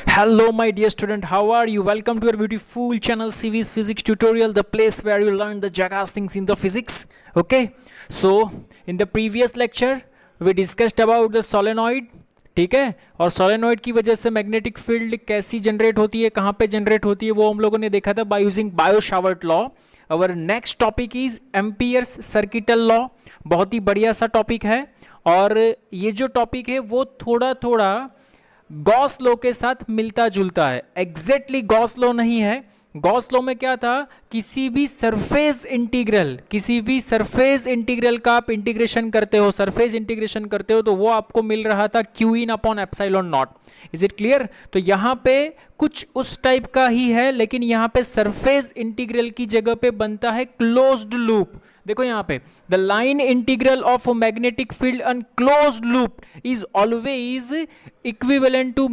Hello, my dear student. How are you? Welcome to our beautiful channel CV's Physics Tutorial, the place where you learn the jackass things in the physics. Okay. So, in the previous lecture, we discussed about the solenoid. ठीक है, और solenoid की वजह से magnetic field कैसी generate होती है, कहाँ पे जनरेट होती है, वो हम लोगों ने देखा था by using Biot-Savart law. Our next topic is amperes circuital law. बहुत ही बढ़िया सा टॉपिक है, और ये जो टॉपिक है वो थोड़ा थोड़ा गॉस लॉ के साथ मिलता जुलता है. एग्जैक्टली गॉस लॉ नहीं है. गॉस लॉ में क्या था, किसी भी सरफेस इंटीग्रल का आप इंटीग्रेशन करते हो, सरफेस इंटीग्रेशन करते हो, तो वो आपको मिल रहा था Q in upon epsilon not. Is it clear? तो यहां पे कुछ उस टाइप का ही है, लेकिन यहां पे सरफेस इंटीग्रल की जगह पे बनता है क्लोज्ड लूप. देखो यहां पे the line integral of magnetic field and closed loop is always equivalent to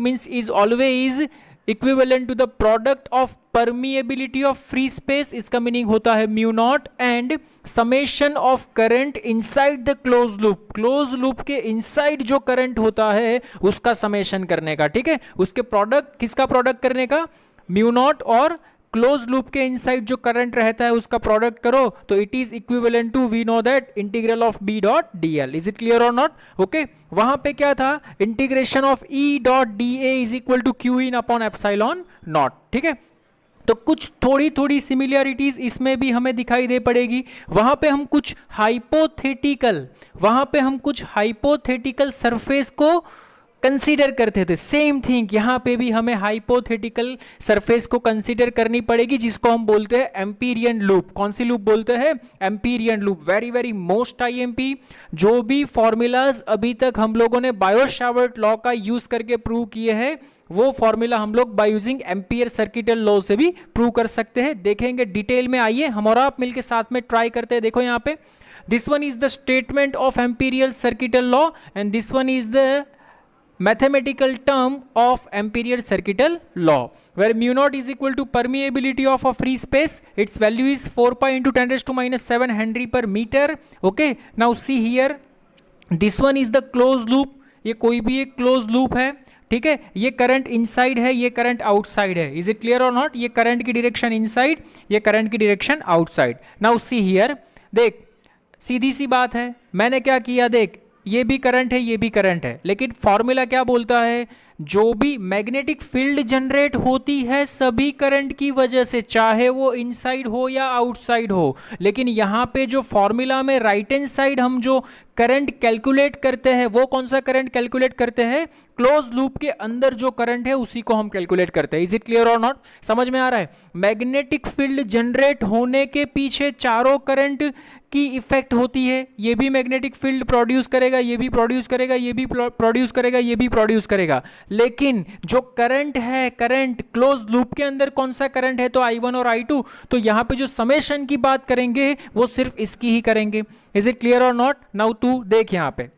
equivalent to the product of permeability of free space. इसका मीनिंग होता है mu naught and summation of current inside the close loop. Close loop के inside जो current होता है उसका summation करने का. ठीक है, उसके प्रोडक्ट, किसका प्रोडक्ट करने का, म्यू नॉट और क्लोज लूप के इनसाइड जो करंट रहता है उसका प्रोडक्ट करो, तो it is equivalent to, we know that, integral of B dot D L. Is it clear और नॉट? ओके, वहां पे क्या था, integration of E dot D A is equal to Q in upon epsilon naught. ठीक है, तो कुछ थोड़ी थोड़ी सिमिलरिटीज इसमें भी हमें दिखाई दे पड़ेगी. वहां पे हम कुछ हाइपोथेटिकल सरफेस को कंसीडर करते थे. सेम थिंग यहां पे भी हमें हाइपोथेटिकल सरफेस को कंसीडर करनी पड़ेगी, जिसको हम बोलते हैं एम्पीरियन लूप. कौन सी लूप बोलते हैं? Amperian loop. Very very most IMP. जो भी फॉर्मूलाज अभी तक हम लोगों ने बायो-सावर्ट लॉ का यूज करके प्रूव किए हैं, वो फॉर्मूला हम लोग by using ampere circuital law से भी प्रूव कर सकते हैं. देखेंगे डिटेल में. आइए हम और आप मिलकर साथ में ट्राई करते हैं. देखो यहाँ पे this one is the statement of Amperian circuital law and this one is the mathematical term of ampere circuital law, where mu naught is equal to permeability of a free space. Its value is 4 pi into 10 raised to minus 7 Henry per meter. Okay, now see here, this one is the closed loop. ये कोई भी एक closed loop है. ठीक है, ये current inside है, ये करंट आउटसाइड है. इज इट क्लियर और नॉट? ये करंट की डायरेक्शन इनसाइड, ये करंट की direction outside. Now see here, देख सीधी सी बात है. मैंने क्या किया, देख ये भी करंट है, ये भी करंट है, लेकिन फॉर्मूला क्या बोलता है, जो भी मैग्नेटिक फील्ड जनरेट होती है सभी करंट की वजह से, चाहे वो इनसाइड हो या आउटसाइड हो. लेकिन यहां पे जो फॉर्मूला में राइट हैंड साइड हम जो करंट कैलकुलेट करते हैं, वो कौन सा करंट कैलकुलेट करते हैं, क्लोज लूप के अंदर जो करंट है उसी को हम कैलकुलेट करते हैं. इज इट क्लियर और नॉट? समझ में आ रहा है? मैग्नेटिक फील्ड जनरेट होने के पीछे चारों करंट की इफेक्ट होती है. ये भी मैग्नेटिक फील्ड प्रोड्यूस करेगा, ये भी प्रोड्यूस करेगा, ये भी प्रोड्यूस करेगा, ये भी प्रोड्यूस करेगा. लेकिन जो करंट है, करंट क्लोज लूप के अंदर कौन सा करंट है, तो I1 और I2. तो यहां पे जो समेशन की बात करेंगे वो सिर्फ इसकी ही करेंगे. इज इट क्लियर और नॉट? नाउ तू देख, यहां पे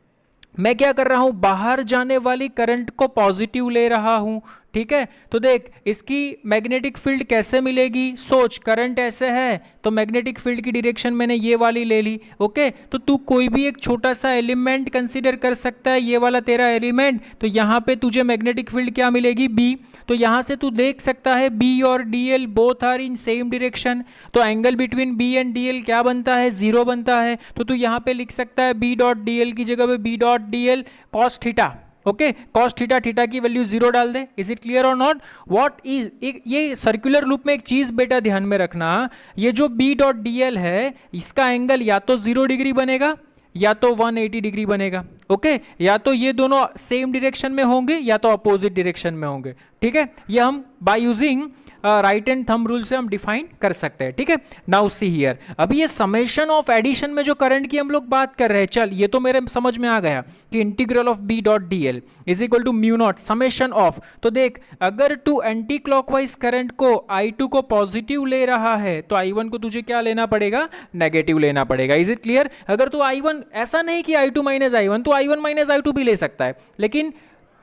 मैं क्या कर रहा हूं, बाहर जाने वाली करंट को पॉजिटिव ले रहा हूं. ठीक है, तो देख इसकी मैग्नेटिक फील्ड कैसे मिलेगी. सोच, करंट ऐसे है तो मैग्नेटिक फील्ड की डायरेक्शन मैंने ये वाली ले ली. ओके, तो तू कोई भी एक छोटा सा एलिमेंट कंसीडर कर सकता है, ये वाला तेरा एलिमेंट. तो यहाँ पे तुझे मैग्नेटिक फील्ड क्या मिलेगी, बी. तो यहाँ से तू देख सकता है बी और D L both are in same direction. तो angle between B and D L क्या बनता है, 0 बनता है. तो तू यहाँ पे लिख सकता है बी डॉट डी एल की जगह पे B dot D L cos theta. Okay, cos theta, theta की वैल्यू 0 डाल दे. इज इट क्लियर और नॉट? व्हाट इज, ये सर्कुलर लूप में एक चीज बेटा ध्यान में रखना, ये जो बी डॉट डी एल है इसका एंगल या तो 0 डिग्री बनेगा या तो 180 डिग्री बनेगा. ओके, या तो ये दोनों सेम डायरेक्शन में होंगे या तो अपोजिट डायरेक्शन में होंगे. ठीक है, ये हम by using right and thumb rule से हम डिफाइन कर सकते हैं. ठीक है, नाउ सी हियर, अभी ये समेशन ऑफ एडिशन में जो करंट की हम लोग बात कर रहे हैं, चल ये तो मेरे समझ में आ गया कि integral of B dot D L is equal to mu not summation of. तो देख, अगर तू एंटी क्लॉकवाइज करंट को I2 को पॉजिटिव ले रहा है तो I1 को तुझे क्या लेना पड़ेगा, नेगेटिव लेना पड़ेगा. Is it clear? अगर तू I1, ऐसा नहीं कि I2 माइनस I1, तो I1 माइनस I2 भी ले सकता है, लेकिन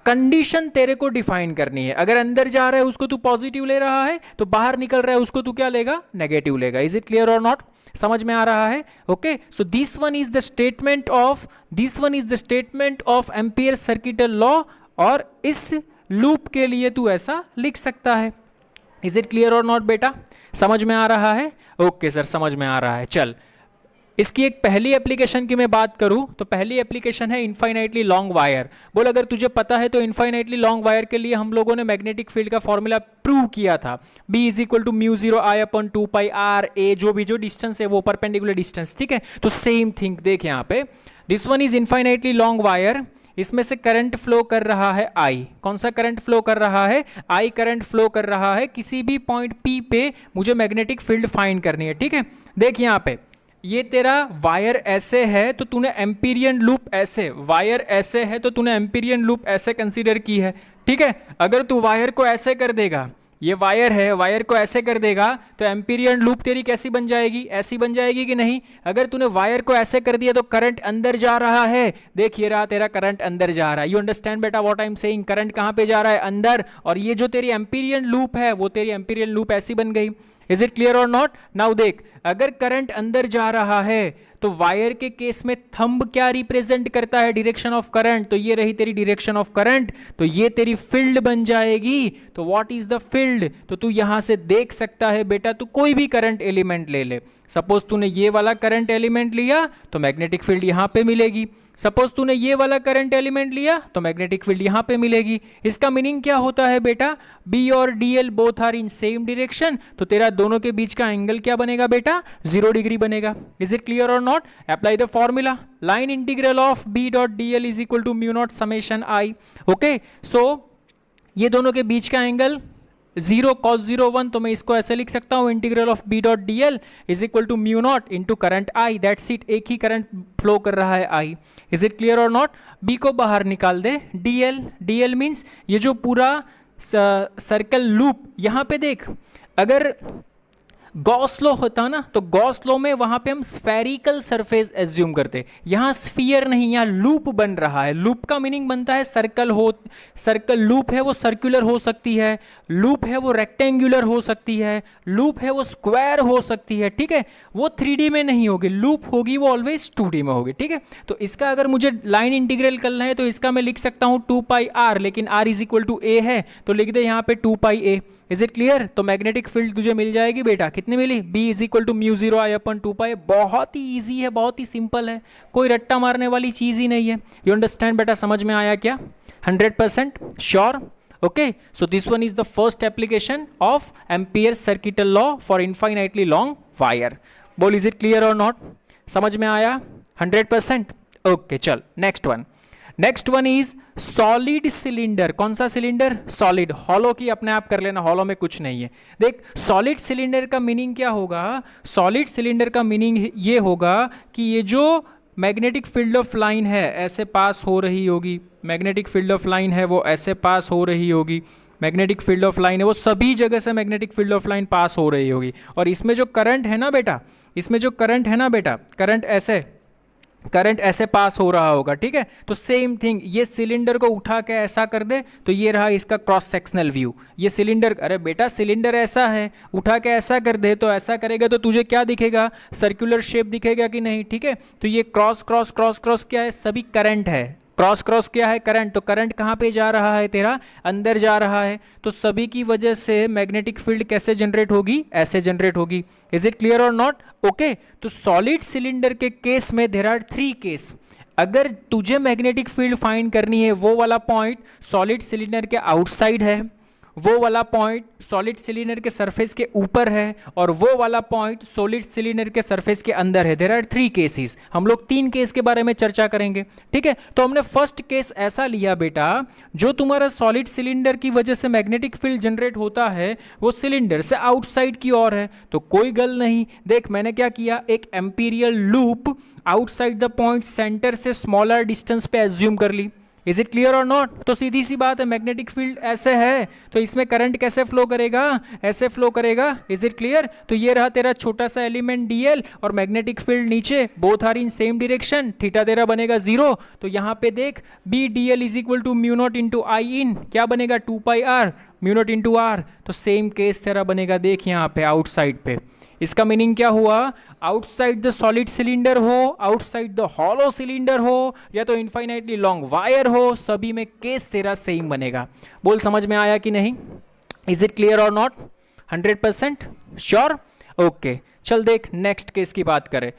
कंडीशन तेरे को डिफाइन करनी है. अगर अंदर जा रहा है उसको तू पॉजिटिव ले रहा है, तो बाहर निकल रहा है उसको तू क्या लेगा, नेगेटिव लेगा. इज इट क्लियर और नॉट? समझ में आ रहा है? Okay, so this one is the statement of ampere circuital law. और इस लूप के लिए तू ऐसा लिख सकता है। इज इट क्लियर और नॉट बेटा? समझ में आ रहा है? ओके सर, समझ में आ रहा है। चल, इसकी एक पहली एप्लीकेशन की मैं बात करूं तो पहली एप्लीकेशन है इनफाइनाइटली लॉन्ग वायर। बोल, अगर तुझे पता है तो इनफाइनाइटली लॉन्ग वायर के लिए हम लोगों ने मैग्नेटिक फील्ड का फॉर्मूला प्रूव किया था, B is equal to mu 0 I upon 2 pi R A, जो डिस्टेंस है वो परपेंडिकुलर डिस्टेंस, ठीक है। तो सेम थिंग देख यहाँ पे, this one is infinitely long wire, इसमें से करंट फ्लो कर रहा है I। कौन सा करंट फ्लो कर रहा है? I करंट फ्लो कर रहा है। किसी भी पॉइंट P पे मुझे मैग्नेटिक फील्ड फाइंड करनी है, ठीक है। देख यहाँ पे, ये तेरा वायर ऐसे है तो तूने एम्पीरियन लूप ऐसे, वायर ऐसे है तो तूने एम्पीरियन लूप ऐसे कंसीडर की है, ठीक है। अगर तू वायर को ऐसे कर देगा, ये वायर है, वायर को ऐसे कर देगा तो एम्पीरियन लूप तेरी कैसी बन जाएगी? ऐसी बन जाएगी कि नहीं? अगर तूने वायर को ऐसे कर दिया तो करंट अंदर जा रहा है, देख ये रहा तेरा करंट अंदर जा रहा है। यू अंडरस्टैंड बेटा what I am saying? Current कहाँ पे जा रहा है? अंदर। और ये जो तेरी एम्पीरियन लूप है वो तेरी एम्पीरियन लूप ऐसी बन गई। इज इट क्लियर और नॉट? नाउ देख, अगर करंट अंदर जा रहा है तो वायर के केस में थंब क्या रिप्रेजेंट करता है? Direction of current. तो ये रही तेरी डायरेक्शन ऑफ करंट, तो ये तेरी फील्ड बन जाएगी। तो व्हाट इज द फील्ड? तो तू यहां से देख सकता है बेटा, तू कोई भी करंट एलिमेंट ले ले। सपोज तूने ये वाला करंट एलिमेंट लिया तो मैग्नेटिक फील्ड यहां पे मिलेगी। सपोज तूने ये वाला करंट एलिमेंट लिया तो मैग्नेटिक फील्ड यहां पे मिलेगी। इसका मीनिंग क्या होता है बेटा? B और DL both are in same direction, तो तेरा दोनों के बीच का एंगल क्या बनेगा बेटा? 0 डिग्री बनेगा। इज इट क्लियर और not? Apply the formula, line integral of B dot DL is equal to mu not summation I। Okay, so ये दोनों के बीच का एंगल 0 cos 0 1, तो मैं इसको ऐसे लिख सकता हूं, integral of B dot DL is equal to mu not into current I। That's it, एक ही करंट फ्लो कर रहा है I। इज इट क्लियर और नॉट? B को बाहर निकाल दे, DL मीन्स ये जो पूरा सर्कल लूप, यहां पे देख, अगर गॉस लॉ होता ना तो गॉस लॉ में वहां पे हम स्फेरिकल सरफेस एज्यूम करते, यहां स्फीयर नहीं, यहां लूप बन रहा है। लूप का मीनिंग बनता है सर्कल हो, सर्कल लूप है वो सर्कुलर हो सकती है, लूप है वो रेक्टेंगुलर हो सकती है, लूप है वो स्क्वायर हो सकती है, ठीक है। वो 3D में नहीं होगी, लूप होगी वो ऑलवेज 2D में होगी, ठीक है। तो इसका अगर मुझे लाइन इंटीग्रल करना है तो इसका मैं लिख सकता हूं 2 पाई R, लेकिन R is equal to A है तो लिख दे यहां पे 2 pi A। Is it clear? तो मैग्नेटिक फील्ड तुझे मिल जाएगी बेटा, कितनी मिली? B is equal to mu 0 I upon 2 pi. बहुत ही ईजी है, बहुत ही सिंपल है, कोई रट्टा मारने वाली चीज ही नहीं है। यू अंडरस्टैंड बेटा? समझ में आया क्या? 100% sure? Okay, so this one is the first application of Ampere's circuital law for infinitely long wire. बोल, इज इट क्लियर और नॉट? समझ में आया 100%? ओके, चल next one. Next one is solid cylinder. कौन सा सिलेंडर? सॉलिड। हॉलो की अपने आप कर लेना, हॉलो में कुछ नहीं है। देख, सॉलिड सिलेंडर का मीनिंग क्या होगा? सॉलिड सिलेंडर का मीनिंग ये होगा कि ये जो मैग्नेटिक फील्ड ऑफ लाइन है ऐसे पास हो रही होगी, मैग्नेटिक फील्ड ऑफ लाइन है वो ऐसे पास हो रही होगी, मैग्नेटिक फील्ड ऑफ लाइन है वो सभी जगह से मैग्नेटिक फील्ड ऑफ लाइन पास हो रही होगी। और इसमें जो करंट है ना बेटा, इसमें जो करंट है ना बेटा, करंट ऐसे पास हो रहा होगा, ठीक है। तो सेम थिंग, ये सिलेंडर को उठा के ऐसा कर दे तो ये रहा इसका क्रॉस सेक्शनल व्यू। ये सिलेंडर, अरे बेटा सिलेंडर ऐसा है, उठा के ऐसा कर दे तो ऐसा करेगा तो तुझे क्या दिखेगा? सर्कुलर शेप दिखेगा कि नहीं, ठीक है। तो ये क्रॉस क्रॉस क्रॉस क्रॉस क्या है? सभी करंट है। क्रॉस क्रॉस क्या है? करंट। तो करंट कहाँ पे जा रहा है तेरा? अंदर जा रहा है। तो सभी की वजह से मैग्नेटिक फील्ड कैसे जनरेट होगी? ऐसे जनरेट होगी। इज इट क्लियर और नॉट? ओके, तो सॉलिड सिलेंडर के केस में देयर आर 3 केस। अगर तुझे मैग्नेटिक फील्ड फाइंड करनी है, वो वाला पॉइंट सॉलिड सिलेंडर के आउटसाइड है, वो वाला पॉइंट सॉलिड सिलेंडर के सरफेस के ऊपर है, और वो वाला पॉइंट सॉलिड सिलेंडर के सरफेस के अंदर है। There are 3 cases. हम लोग 3 केस के बारे में चर्चा करेंगे, ठीक है। तो हमने फर्स्ट केस ऐसा लिया बेटा, जो तुम्हारा सॉलिड सिलेंडर की वजह से मैग्नेटिक फील्ड जनरेट होता है वो सिलेंडर से आउटसाइड की ओर है, तो कोई गल नहीं। देख मैंने क्या किया, एक Amperian loop outside the point centre से स्मॉलर डिस्टेंस पे एज्यूम कर ली। इज इट क्लियर और नॉट? तो सीधी सी बात है, मैग्नेटिक फील्ड ऐसे है तो इसमें करंट कैसे फ्लो करेगा? ऐसे फ्लो करेगा। Is it clear? तो ये रहा तेरा छोटा सा एलिमेंट DL और मैग्नेटिक फील्ड नीचे, both are in same direction, theta तेरा बनेगा 0। तो यहाँ पे देख B DL is equal to mu not into I in, क्या बनेगा? 2 pi R mu not into R। तो सेम केस तेरा बनेगा, देख यहाँ पे आउटसाइड पे। इसका मीनिंग क्या हुआ, आउटसाइड द सॉलिड सिलेंडर हो, आउटसाइड द हॉलो सिलेंडर हो, या तो इनफाइनाइटली लॉन्ग वायर हो, सभी में केस तेरा सेम बनेगा। बोल समझ में आया कि नहीं? इज इट क्लियर और नॉट? 100% श्योर? ओके, चल देख नेक्स्ट केस की बात करें।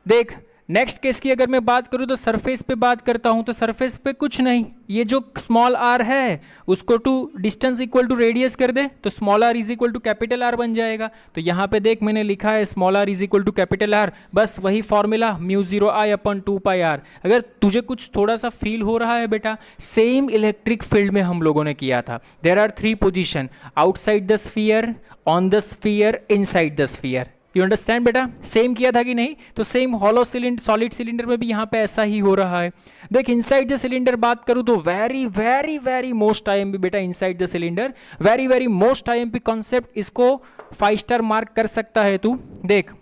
देख नेक्स्ट केस की अगर मैं बात करूं तो सरफेस पे बात करता हूं, तो सरफेस पे कुछ नहीं, ये जो स्मॉल आर है उसको to distance equal to radius कर दे तो small r is equal to capital R बन जाएगा। तो यहाँ पे देख मैंने लिखा है small r is equal to capital R, बस वही formula mu 0 I upon 2 pi R. अगर तुझे कुछ थोड़ा सा फील हो रहा है बेटा, सेम इलेक्ट्रिक फील्ड में हम लोगों ने किया था। There are 3 position, outside the sphere, on the sphere, inside the sphere. You understand बेटा? सेम किया था कि नहीं? तो same hollow cylinder solid cylinder में भी यहाँ पे ऐसा ही हो रहा है। देख इनसाइड द सिलेंडर बात करूँ तो very very very most IMP बेटा, inside the cylinder very very most IMP concept, इसको 5 स्टार मार्क कर सकता है तू। देख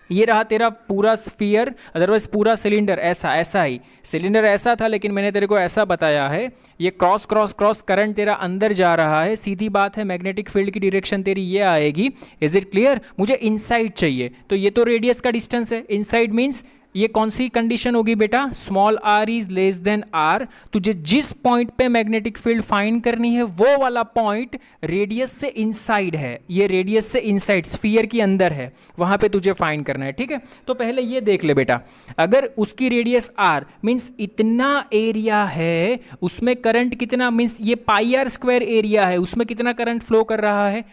ये रहा तेरा पूरा स्फीयर, अदरवाइज पूरा सिलेंडर ऐसा ही सिलेंडर ऐसा था, लेकिन मैंने तेरे को ऐसा बताया है, ये क्रॉस क्रॉस क्रॉस करंट तेरा अंदर जा रहा है, सीधी बात है मैग्नेटिक फील्ड की डायरेक्शन तेरी ये आएगी। Is it clear? मुझे इनसाइड चाहिए, तो ये तो रेडियस का डिस्टेंस है, इनसाइड मीन्स ये कौन सी कंडीशन होगी बेटा, small r is less than R. तुझे जिस पॉइंट पे मैग्नेटिक फील्ड फाइंड करनी है वो वाला पॉइंट रेडियस से इनसाइड है, ये रेडियस से इनसाइड स्फीयर के अंदर है, वहां पे तुझे फाइंड करना है। ठीक है, तो पहले ये देख ले बेटा, अगर उसकी रेडियस आर मीन्स इतना एरिया है, उसमें करंट कितना, मीन्स ये पाई आर स्क्वायर एरिया है, उसमें कितना करंट फ्लो कर रहा है,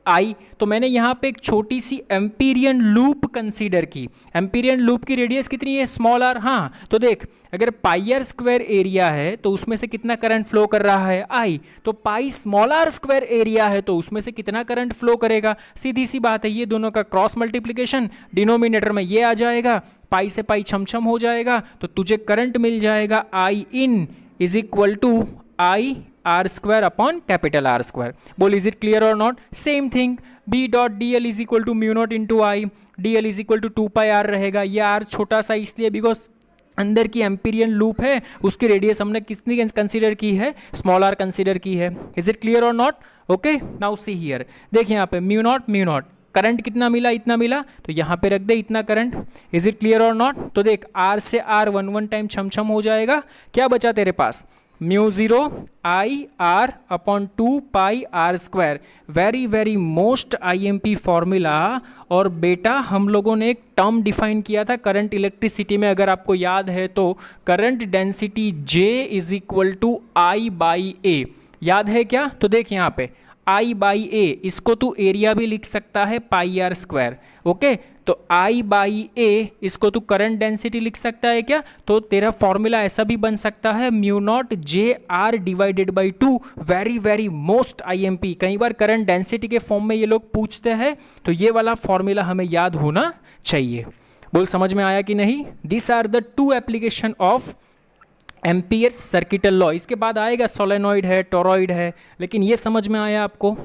आई। तो मैंने यहाँ पे एक छोटी सी एम्पीरियन लूप कंसीडर की। एम्पीरियन लूप की रेडियस कितनी है, स्मॉल आर। हाँ तो देख अगर पाई आर स्क्वायर एरिया है तो उसमें से कितना करंट फ्लो कर रहा है, आई। तो pi small r square area है तो उसमें से कितना करंट फ्लो करेगा, सीधी सी बात है, ये दोनों का क्रॉस मल्टीप्लिकेशन, डिनोमिनेटर में ये आ जाएगा, पाई से पाई छमछम हो जाएगा, तो तुझे करंट मिल जाएगा I in is equal to I r square upon capital R square. बोल इज इट क्लियर और not? Same thing B dot D L is equal to mu not into I, D L is equal to 2 pi r रहेगा। ये are छोटा सा इसलिए because अंदर की empyrean loop है, उसकी रेडियस हमने कितनी कंसीडर की है, स्मॉल आर कंसीडर की है। इज इट क्लियर और not? Okay now see here, देख यहाँ पे म्यू नॉट करंट कितना मिला, इतना मिला, तो यहाँ पे रख दे इतना करंट। इज इट क्लियर और नॉट? तो देख आर से आर 1 टाइम छम हो जाएगा, क्या बचा तेरे पास, mu 0 I r upon 2 pi r square. Very very most IMP formula. और बेटा हम लोगों ने एक टर्म डिफाइन किया था करंट इलेक्ट्रिसिटी में, अगर आपको याद है तो, current density J is equal to I by A. याद है क्या? तो देख यहाँ पे आई बाई ए, इसको तू एरिया भी लिख सकता है पाई आर स्क्वायर। ओके, तो आई बाई ए इसको तू करंट डेंसिटी लिख सकता है क्या? तो तेरा फॉर्मूला ऐसा भी बन सकता है mu not J are divided by 2। Very very most IMP, कई बार करंट डेंसिटी के फॉर्म में ये लोग पूछते हैं, तो ये वाला फॉर्मूला हमें याद होना चाहिए। बोल समझ में आया कि नहीं? This are the 2 application of Ampere's circuital law. इसके बाद आएगा सोलेनॉइड है, टोरॉइड है, लेकिन ये समझ में आया आपको?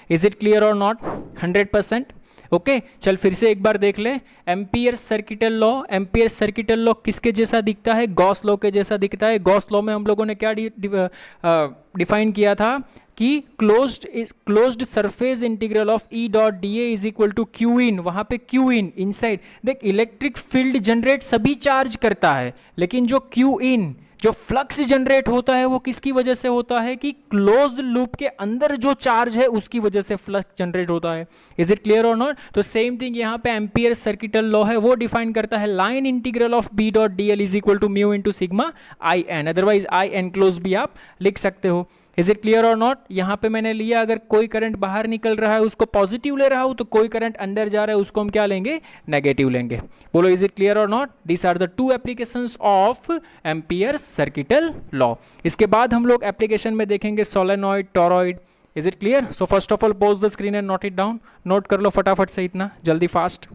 इज इट क्लियर और नॉट? 100%। ओके चल फिर से एक बार देख ले, amperes circuital law. Amperes circuital law किसके जैसा दिखता है? गॉस लॉ के जैसा दिखता है। गॉस लॉ में हम लोगों ने क्या डिफाइन किया था कि closed surface integral of E dot D A is equal to Q in. वहां पे क्यू इन इनसाइड, देख इलेक्ट्रिक फील्ड जनरेट सभी चार्ज करता है, लेकिन जो क्यू इन जो फ्लक्स जनरेट होता है वो किसकी वजह से होता है कि क्लोज्ड लूप के अंदर जो चार्ज है उसकी वजह से फ्लक्स जनरेट होता है। इज इट क्लियर और नॉट? तो सेम थिंग यहाँ पे एम्पियर सर्किटल लॉ है, वो डिफाइन करता है line integral of B dot D L is equal to mu into sigma I N, otherwise I N close भी आप लिख सकते हो। इज इट क्लियर और नॉट? यहाँ पे मैंने लिया अगर कोई करंट बाहर निकल रहा है उसको पॉजिटिव ले रहा हूँ, तो कोई करंट अंदर जा रहा है उसको हम क्या लेंगे? नेगेटिव लेंगे। बोलो इज इट क्लियर और not? This are the 2 applications of Ampere's circuital law. इसके बाद हम लोग एप्लीकेशन में देखेंगे solenoid, toroid. Is it clear? So first of all pause the screen and note it down. Note कर लो फटाफट से, इतना जल्दी फास्ट।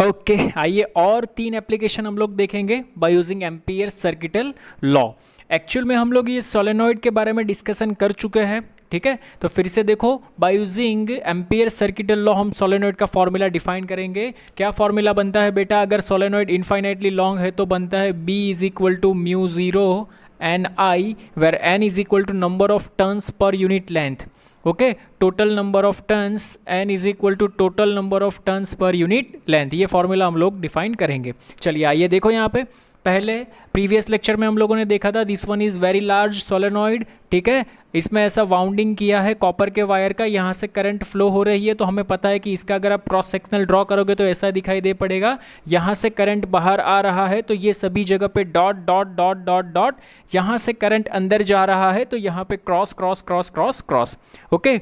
ओके आइए और 3 एप्लीकेशन हम लोग देखेंगे bye using Ampere's circuital law. Actual में हम लोग ये सोलेनॉइड के बारे में डिस्कशन कर चुके हैं, ठीक है? तो फिर से देखो, by using ampere circuital law हम सोलेनॉइड का फॉर्मूला डिफाइन करेंगे। क्या फॉर्मूला बनता है बेटा? अगर सोलेनॉइड इनफाइनाइटली लॉन्ग है तो बनता है B is equal to mu 0 N I, where N is equal to number of turns per unit length. Okay, total number of turns n is equal to total number of turns per unit length, ये formula हम लोग define करेंगे। चलिए आइए देखो यहाँ पे, पहले प्रीवियस लेक्चर में हम लोगों ने देखा था this one is very large solenoid, ठीक है, इसमें ऐसा वाउंडिंग किया है कॉपर के वायर का, यहाँ से करंट फ्लो हो रही है, तो हमें पता है कि इसका अगर आप क्रॉस सेक्शनल ड्रॉ करोगे तो ऐसा दिखाई दे पड़ेगा, यहाँ से करंट बाहर आ रहा है तो ये सभी जगह पे dot dot dot dot dot, यहाँ से करंट अंदर जा रहा है तो यहाँ पे cross cross cross cross cross. Okay,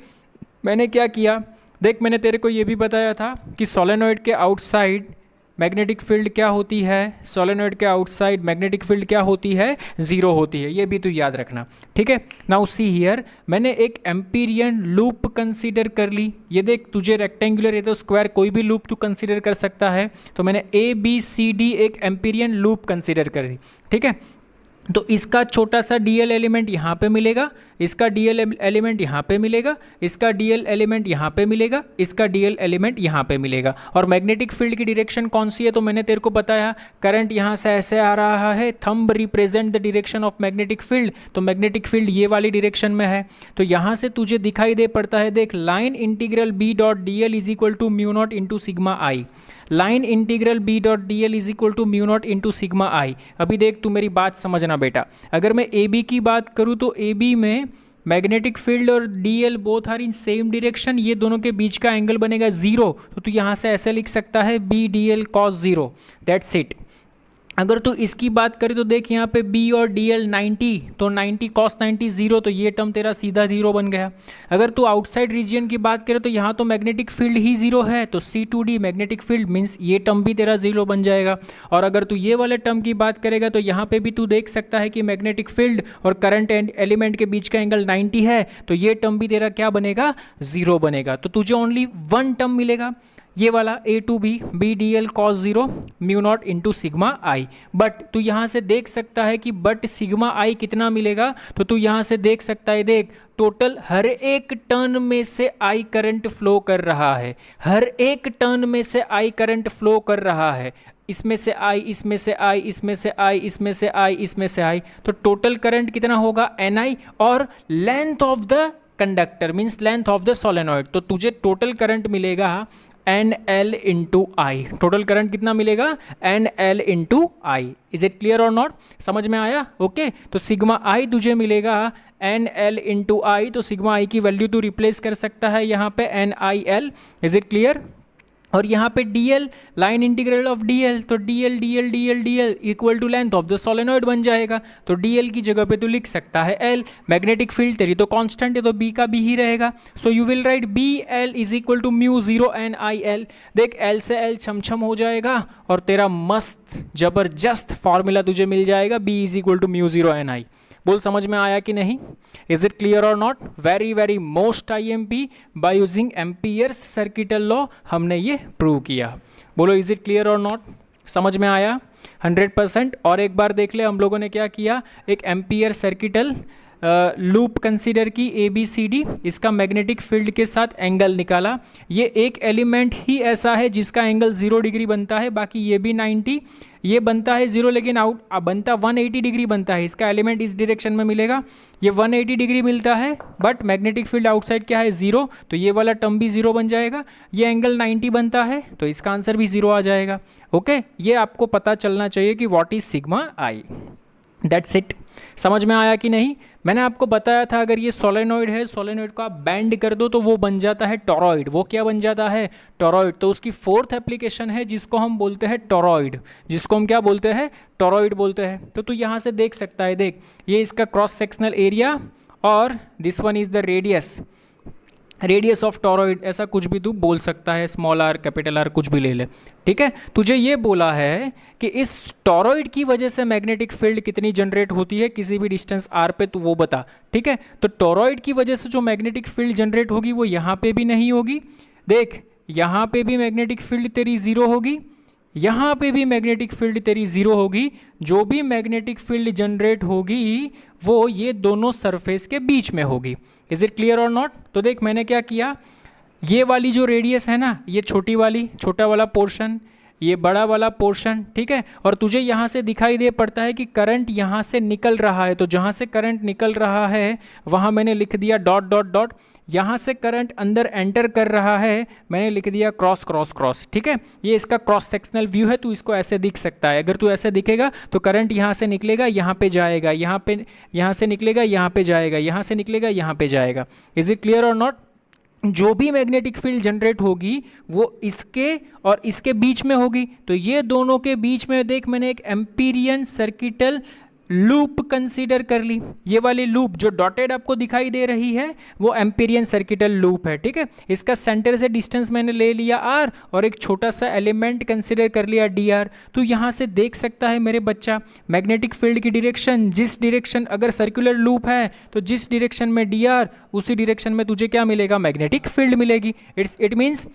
मैंने क्या किया देख, मैंने तेरे को ये भी बताया था कि सोलेनॉइड के आउटसाइड मैग्नेटिक फील्ड क्या होती है, सोलेनॉइड के आउटसाइड मैग्नेटिक फील्ड क्या होती है, जीरो होती है, ये भी तू याद रखना, ठीक है। नाउ सी हियर, मैंने एक एम्पीरियन लूप कंसीडर कर ली, ये देख तुझे रेक्टेंगुलर है तो स्क्वायर कोई भी लूप तू कंसीडर कर सकता है, तो मैंने ABCD एक एम्पीरियन लूप कंसीडर कर ली, ठीक है। तो इसका छोटा सा DL एलिमेंट यहाँ पे मिलेगा, इसका DL एलिमेंट यहाँ पे मिलेगा, इसका DL एलिमेंट यहाँ पे मिलेगा, इसका DL एलिमेंट यहाँ पे मिलेगा। और मैग्नेटिक फील्ड की डायरेक्शन कौन सी है, तो मैंने तेरे को बताया करंट यहाँ से ऐसे आ रहा है, thumb represent the direction of magnetic field, तो मैग्नेटिक फील्ड ये वाली डायरेक्शन में है, तो यहाँ से तुझे दिखाई दे पड़ता है, देख line integral B dot DL is equal to mu not into sigma I, line integral B dot DL is equal to mu not into sigma I. अभी देख तू मेरी बात समझना बेटा, अगर मैं AB की बात करूँ तो AB में मैग्नेटिक फील्ड और DL both are in same direction, ये दोनों के बीच का एंगल बनेगा जीरो, तो तू यहाँ से ऐसे लिख सकता है BDL cos zero, that's it. अगर तू इसकी बात करें तो देख यहाँ पे B और DL 90, तो 90 cos 90 जीरो, तो ये टर्म तेरा सीधा जीरो बन गया। अगर तू आउटसाइड रीजन की बात करें तो यहाँ तो मैग्नेटिक फील्ड ही जीरो है, तो C2D मैग्नेटिक फील्ड मीन्स ये टर्म भी तेरा जीरो बन जाएगा। और अगर तू ये वाले टर्म की बात करेगा तो यहाँ पे भी तू देख सकता है कि मैग्नेटिक फील्ड और करंट एलिमेंट के बीच का एंगल 90 है, तो ये टर्म भी तेरा क्या बनेगा, जीरो बनेगा। तो तुझे ओनली वन टर्म मिलेगा, ये वाला A to B BDL cos zero mu not into sigma I. But तू यहाँ से देख सकता है कि बट सिग्मा आई कितना मिलेगा, तो तू यहाँ से देख सकता है, देख टोटल हर एक टर्न में से आई करंट फ्लो कर रहा है, हर एक टर्न में से आई करंट फ्लो कर रहा है, इसमें से आई, इसमें से आई, इसमें से आई, इसमें से आई, इसमें से आई, तो टोटल करंट कितना होगा NI, और length of the conductor means length of the solenoid, तो तुझे टोटल करंट मिलेगा NL इंटू आई। टोटल करंट कितना मिलेगा, NL into I. Is it clear और नॉट, समझ में आया? ओके, तो सिग्मा आई तुझे मिलेगा NL इंटू आई, तो सिग्मा आई की वैल्यू तू रिप्लेस कर सकता है यहाँ पे NIL। Is it clear? और यहाँ पे DL line integral of DL, तो DL DL DL DL equal to length of the solenoid बन जाएगा, तो DL की जगह पे तू लिख सकता है L। मैग्नेटिक फील्ड तेरी तो कांस्टेंट है तो B का B ही रहेगा, so you will write BL is equal to mu zero NIL। देख L से L छम हो जाएगा और तेरा मस्त जबरदस्त फॉर्मूला तुझे मिल जाएगा, B is equal to mu zero NI। बोल समझ में आया कि नहीं? इज इट क्लियर और not? Very very most IMP by using Ampere's circuital law हमने ये प्रूव किया। बोलो इज इट क्लियर और नॉट? समझ में आया 100%? और एक बार देख ले हम लोगों ने क्या किया, एक एम्पियर सर्किटल लूप कंसीडर की ABCD, इसका मैग्नेटिक फील्ड के साथ एंगल निकाला। ये एक एलिमेंट ही ऐसा है जिसका एंगल 0 डिग्री बनता है, बाकी ये भी 90, ये बनता है 0 लेकिन आउट बनता 180 डिग्री बनता है, इसका एलिमेंट इस डायरेक्शन में मिलेगा, ये 180 डिग्री मिलता है, बट मैग्नेटिक फील्ड आउटसाइड क्या है 0, तो ये वाला टर्म भी 0 बन जाएगा। ये एंगल 90 बनता है तो इसका आंसर भी 0 आ जाएगा। ओके, ये आपको पता चलना चाहिए कि what is sigma I. That's it. समझ में आया कि नहीं? मैंने आपको बताया था अगर ये सोलेनॉइड है, सोलेनॉइड को आप बैंड कर दो तो वो बन जाता है टॉरॉइड। वो क्या बन जाता है? टॉरॉइड। तो उसकी फोर्थ एप्लीकेशन है जिसको हम बोलते हैं टॉरॉइड, जिसको हम क्या बोलते हैं? टॉरॉइड बोलते हैं। तो तू यहाँ से देख सकता है, देख ये इसका क्रॉस सेक्शनल एरिया और this one is the radius of torrid, ऐसा कुछ भी तू बोल सकता है, स्मॉल r कैपिटल R कुछ भी ले ले, ठीक है। तुझे ये बोला है कि इस टॉरॉइड की वजह से मैग्नेटिक फील्ड कितनी जनरेट होती है किसी भी डिस्टेंस r पे, तो वो बता, ठीक है। तो टॉरॉइड की वजह से जो मैग्नेटिक फील्ड जनरेट होगी वो यहाँ पे भी नहीं होगी, देख यहाँ पे भी मैग्नेटिक फील्ड तेरी 0 होगी, यहाँ पे भी मैग्नेटिक फील्ड तेरी 0 होगी। जो भी मैग्नेटिक फील्ड जनरेट होगी वो ये दोनों सरफेस के बीच में होगी। इज इट क्लियर और नॉट? तो देख मैंने क्या किया, ये वाली जो रेडियस है ना, ये छोटा वाला पोर्शन, ये बड़ा वाला पोर्शन, ठीक है। और तुझे यहाँ से दिखाई दे पड़ता है कि करंट यहाँ से निकल रहा है, तो जहाँ से करंट निकल रहा है वहाँ मैंने लिख दिया डॉट डॉट डॉट। यहाँ से करंट अंदर एंटर कर रहा है, मैंने लिख दिया क्रॉस क्रॉस क्रॉस, ठीक है। ये इसका क्रॉस सेक्शनल व्यू है, तू इसको ऐसे दिख सकता है। अगर तू ऐसे दिखेगा तो करंट यहाँ से निकलेगा, यहाँ पे जाएगा, यहाँ से निकलेगा, यहाँ पे जाएगा, यहाँ से निकलेगा, यहाँ पे जाएगा। इज इट क्लियर और नॉट? जो भी मैग्नेटिक फील्ड जनरेट होगी वो इसके और इसके बीच में होगी। तो ये दोनों के बीच में देख, मैंने एक एम्पीरियन सर्किटल लूप कंसीडर कर ली। ये वाली लूप जो डॉटेड आपको दिखाई दे रही है वो एम्पीरियन सर्किटल लूप है, ठीक है। इसका सेंटर से डिस्टेंस मैंने ले लिया r और एक छोटा सा एलिमेंट कंसीडर कर लिया dr। तो यहाँ से देख सकता है मेरे बच्चा मैग्नेटिक फील्ड की डायरेक्शन, जिस डायरेक्शन, अगर सर्कुलर लूप है तो जिस डायरेक्शन में dr उसी डायरेक्शन में तुझे क्या मिलेगा, मैग्नेटिक फील्ड मिलेगी। इट मीन्स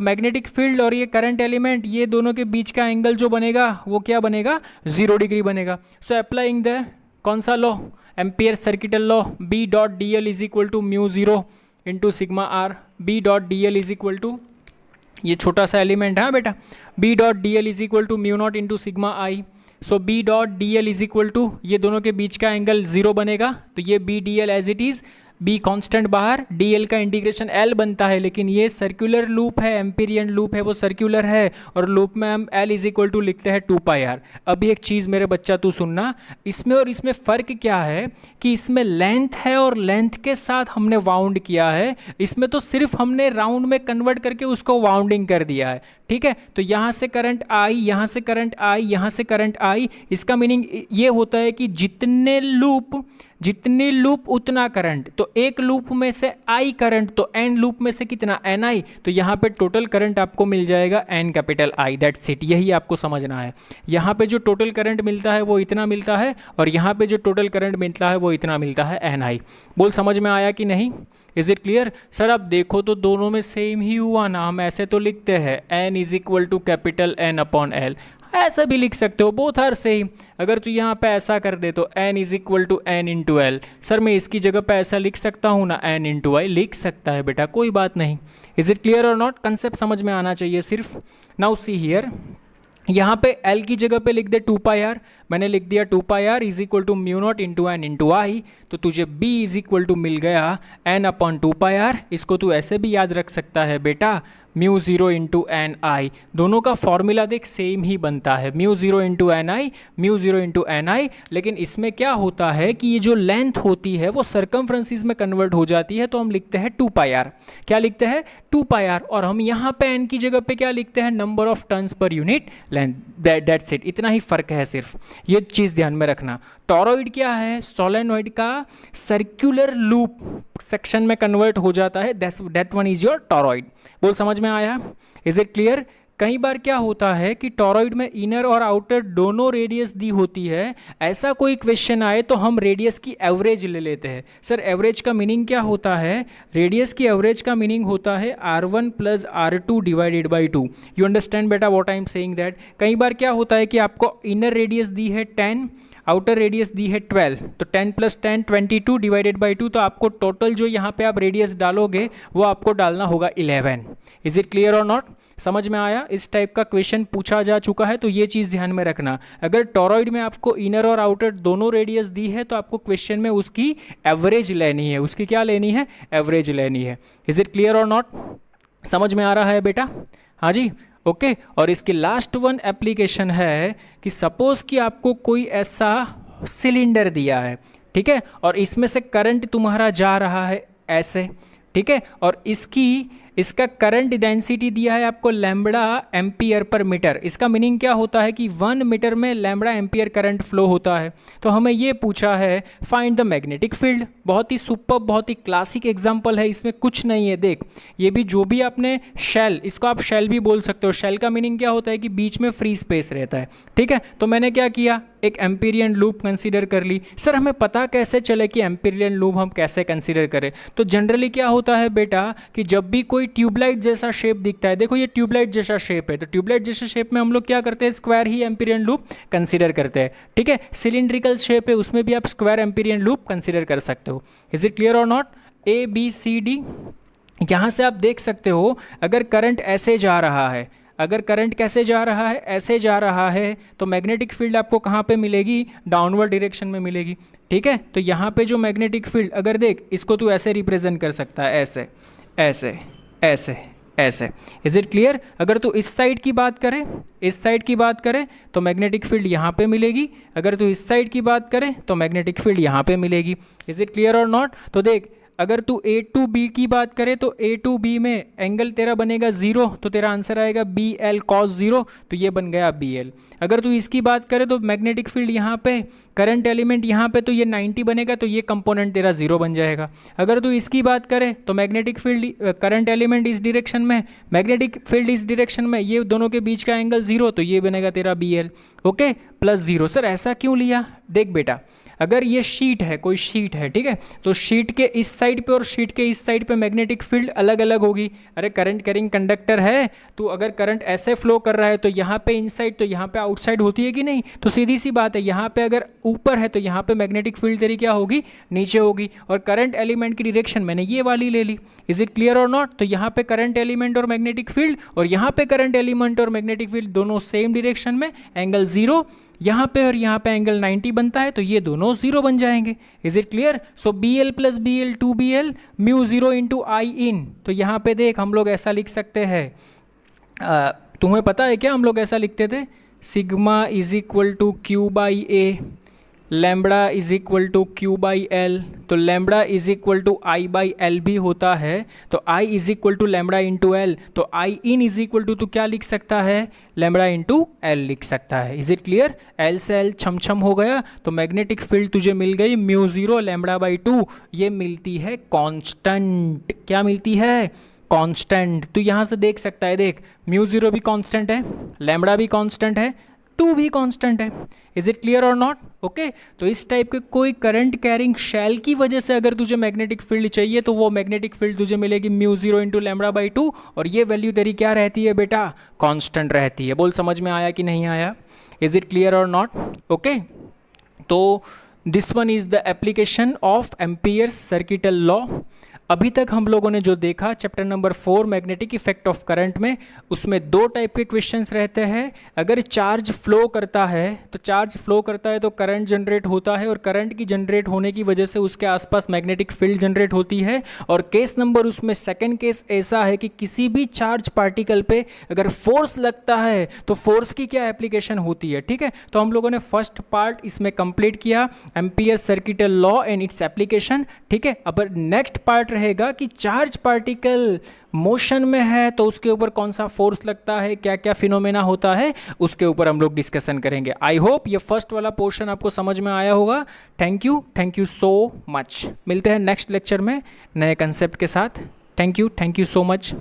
मैग्नेटिक फील्ड और ये करंट एलिमेंट, ये दोनों के बीच का एंगल जो बनेगा वो क्या बनेगा, 0 डिग्री बनेगा। सो अप्लाइंग द कौन सा लॉ, Ampere circuital law, B dot D L is equal to mu 0 into sigma R. B dot D L is equal to, ये छोटा सा एलिमेंट है बेटा, B dot D L is equal to mu not into sigma I. So B dot D L is equal to, ये दोनों के बीच का angle 0 बनेगा, तो ये B D L as it is, B constant बाहर, dl का इंटीग्रेशन l बनता है, लेकिन ये सर्कुलर लूप है, एम्पीरियन लूप है, वो सर्कुलर है और लूप में हम l इज इक्वल टू लिखते हैं 2πr। अब एक चीज़ मेरे बच्चा तू सुनना, इसमें और इसमें फ़र्क क्या है कि इसमें लेंथ है और लेंथ के साथ हमने वाउंड किया है, इसमें तो सिर्फ हमने राउंड में कन्वर्ट करके उसको वाउंडिंग कर दिया है, ठीक है। तो यहाँ से करंट आई, यहाँ से करंट आई, यहाँ से करंट आई, इसका मीनिंग ये होता है कि जितनी लूप उतना करंट, तो एक लूप में से आई करंट, तो एन लूप में से कितना, एन आई, तो यहाँ पे टोटल करंट आपको मिल जाएगा N capital I. That's it, यही आपको समझना है। यहाँ पे जो टोटल करंट मिलता है वो इतना मिलता है और यहाँ पे जो टोटल करंट मिलता है वो इतना मिलता है, एन आई। बोल समझ में आया कि नहीं? Is it clear? सर अब देखो तो दोनों में सेम ही हुआ ना, हम ऐसे तो लिखते हैं N is equal to capital N upon L, ऐसा भी लिख सकते हो, बोथ आर सेम। अगर तू यहाँ पे ऐसा कर दे तो n is equal to N into L, sir मैं इसकी जगह पे ऐसा लिख सकता हूँ ना, n इंटू आई, लिख सकता है बेटा, कोई बात नहीं। इज इट क्लियर और नॉट? कंसेप्ट समझ में आना चाहिए सिर्फ। नाउ सी हियर, यहाँ पे l की जगह पे लिख दे 2πr, मैंने लिख दिया 2πr is equal to mu not into n into I, तो तुझे b इज इक्वल टू मिल गया n अपॉन 2πr। इसको तू ऐसे भी याद रख सकता है बेटा, म्यू 0 इंटू एन आई, दोनों का फॉर्मूला देख सेम ही बनता है, म्यू 0 इंटू एन आई, म्यू 0 इंटू एन आई। लेकिन इसमें क्या होता है कि ये जो लेंथ होती है वो सर्कमफ्रेंसेस में कन्वर्ट हो जाती है, तो हम लिखते हैं 2πr। क्या लिखते हैं? 2πr। और हम यहाँ पे n की जगह पे क्या लिखते हैं? Number of turns per unit length. That's it, इतना ही फर्क है सिर्फ, ये चीज़ ध्यान में रखना। टॉरॉइड क्या है? सोलेनॉइड का सर्कुलर लूप सेक्शन में कन्वर्ट हो जाता है, that one is your torrid. बोल समझ में आया? Is it clear? कई बार क्या होता है कि टॉरॉइड में इनर और आउटर दोनों रेडियस दी होती है, ऐसा कोई क्वेश्चन आए तो हम रेडियस की एवरेज ले लेते हैं। सर एवरेज का मीनिंग क्या होता है? रेडियस की एवरेज का मीनिंग होता है r1 plus r2 divided by 2। You understand बेटा what I am saying that? कई बार क्या होता है कि आपको इनर रेडियस दी है 10, आउटर रेडियस दी है 12, तो 10 प्लस 10 22 डिवाइडेड बाई 2, तो आपको टोटल जो यहाँ पे आप रेडियस डालोगे वो आपको डालना होगा 11। इज इट क्लियर और नॉट? समझ में आया? इस टाइप का क्वेश्चन पूछा जा चुका है, तो ये चीज़ ध्यान में रखना। अगर टॉरॉइड में आपको इनर और आउटर दोनों रेडियस दी है तो आपको क्वेश्चन में उसकी एवरेज लेनी है, उसकी क्या लेनी है? एवरेज लेनी है। इज इट क्लियर और नॉट? समझ में आ रहा है बेटा? हाँ जी, ओके। और इसकी लास्ट वन एप्लीकेशन है कि सपोज कि आपको कोई ऐसा सिलेंडर दिया है, ठीक है, और इसमें से करंट तुम्हारा जा रहा है ऐसे, ठीक है, और इसका करंट डेंसिटी दिया है आपको लैम्बडा एम्पियर पर मीटर। इसका मीनिंग क्या होता है कि 1 मीटर में लैम्बडा एम्पियर करंट फ्लो होता है। तो हमें ये पूछा है फाइंड द मैग्नेटिक फील्ड। बहुत ही सुपर, बहुत ही क्लासिक एग्जांपल है, इसमें कुछ नहीं है। देख, ये भी जो भी आपने शेल, इसको आप शेल भी बोल सकते हो। शेल का मीनिंग क्या होता है कि बीच में फ्री स्पेस रहता है, ठीक है। तो मैंने क्या किया, एक एम्पीरियन लूप कंसीडर कर ली। सर हमें पता कैसे चले कि एम्पीरियन लूप हम कैसे कंसीडर करें? तो जनरली क्या होता है बेटा कि जब भी कोई ट्यूबलाइट जैसा शेप दिखता है, देखो ये ट्यूबलाइट जैसा शेप है, तो ट्यूबलाइट जैसे शेप में हम लोग क्या करते हैं? स्क्वायर ही एम्पीरियन लूप कंसीडर करते हैं, ठीक है। सिलिंड्रिकल शेप है, उसमें भी आप स्क्वायर एम्पीरियन लूप कंसीडर कर सकते हो। इज इट क्लियर और not? A B C D, यहाँ से आप देख सकते हो अगर करंट ऐसे जा रहा है, अगर करंट कैसे जा रहा है, ऐसे जा रहा है, तो मैग्नेटिक फील्ड आपको कहाँ पे मिलेगी, डाउनवर्ड डायरेक्शन में मिलेगी। ठीक है, तो यहाँ पे जो मैग्नेटिक फील्ड, अगर देख इसको तू ऐसे रिप्रेजेंट कर सकता है, ऐसे ऐसे ऐसे ऐसे। Is it clear? अगर तू इस साइड की बात करे, इस साइड की बात करें तो मैग्नेटिक फील्ड यहाँ पे मिलेगी, अगर तू इस साइड की बात करें तो मैग्नेटिक फील्ड यहाँ पे मिलेगी। इज इट क्लियर और नॉट? तो देख, अगर तू ए टू बी की बात करे तो ए टू बी में एंगल तेरा बनेगा 0, तो तेरा आंसर आएगा बी एल कॉस 0, तो ये बन गया बी एल। अगर तू इसकी बात करे तो मैग्नेटिक फील्ड यहाँ पे, करंट एलिमेंट यहाँ पे, तो ये 90 बनेगा, तो ये कंपोनेंट तेरा 0 बन जाएगा। अगर तू इसकी बात करे तो मैग्नेटिक फील्ड, करंट एलिमेंट इस डायरेक्शन में, मैग्नेटिक फील्ड इस डायरेक्शन में, ये दोनों के बीच का एंगल 0, तो ये बनेगा तेरा B L. Okay, plus 0। Sir ऐसा क्यों लिया? देख बेटा, अगर ये शीट है, कोई शीट है, ठीक है, तो शीट के इस साइड पे और शीट के इस साइड पे मैग्नेटिक फील्ड अलग अलग होगी। अरे करंट कैरिंग कंडक्टर है, तो अगर करंट ऐसे फ्लो कर रहा है तो यहाँ पे इनसाइड, तो यहाँ पे आउटसाइड होती है कि नहीं? तो सीधी सी बात है, यहाँ पे अगर ऊपर है तो यहाँ पे मैग्नेटिक फील्ड तेरी क्या होगी, नीचे होगी। और करंट एलिमेंट की डायरेक्शन मैंने ये वाली ले ली। इज इट क्लियर और नॉट? तो यहाँ पे करंट एलिमेंट और मैग्नेटिक फील्ड, और यहाँ पे करंट एलिमेंट और मैग्नेटिक फील्ड दोनों सेम डायरेक्शन में, एंगल 0, यहाँ पे और यहाँ पे एंगल 90 बनता है, तो ये दोनों 0 बन जाएंगे। Is it clear? So B L plus B L 2BL mu 0 into I in. तो यहाँ पे देख हम लोग ऐसा लिख सकते हैं, तुम्हें पता है क्या हम लोग ऐसा लिखते थे, sigma is equal to Q by A, lambda is equal to Q by L. तो lambda is equal to I by L भी होता है, तो I is equal to lambda into L. तो I in is equal to तो क्या लिख सकता है, लैम्बडा इंटू एल लिख सकता है। Is it clear? एल से एल छम छम हो गया, तो मैग्नेटिक फील्ड तुझे मिल गई म्यू 0 लैम्बडा बाई 2, ये मिलती है कांस्टेंट। क्या मिलती है? कांस्टेंट। तो यहाँ से देख सकता है, देख म्यू 0 भी कांस्टेंट है, लैम्बडा भी कांस्टेंट है, 2 भी कांस्टेंट है। इज इट क्लियर और नॉट? ओके, तो इस टाइप के कोई करंट कैरिंग शेल की वजह से अगर तुझे मैग्नेटिक फील्ड चाहिए तो वो मैग्नेटिक फील्ड तुझे मिलेगी म्यू 0 इंटू लैम्बडा बाई 2, और ये वैल्यू तेरी क्या रहती है बेटा, कांस्टेंट रहती है। बोल समझ में आया कि नहीं आया? इज इट क्लियर और नॉट? ओके, तो this one is the application of Ampere's circuital law. अभी तक हम लोगों ने जो देखा chapter number 4 magnetic effect of current में, उसमें 2 टाइप के क्वेश्चंस रहते हैं। अगर चार्ज फ्लो करता है, तो चार्ज फ्लो करता है तो करंट जनरेट होता है, और करंट की जनरेट होने की वजह से उसके आसपास मैग्नेटिक फील्ड जनरेट होती है। और केस नंबर उसमें सेकंड केस ऐसा है कि किसी भी चार्ज पार्टिकल पे अगर फोर्स लगता है तो फोर्स की क्या एप्लीकेशन होती है। ठीक है, तो हम लोगों ने फर्स्ट पार्ट इसमें कंप्लीट किया, ampere circuital law and its application. ठीक है, अब नेक्स्ट पार्ट रहेगा कि चार्ज पार्टिकल मोशन में है तो उसके ऊपर कौन सा फोर्स लगता है, क्या क्या फिनोमेना होता है, उसके ऊपर हम लोग डिस्कशन करेंगे। आई होप ये फर्स्ट वाला पोर्शन आपको समझ में आया होगा। Thank you so much. मिलते हैं नेक्स्ट लेक्चर में नए कंसेप्ट के साथ। Thank you so much.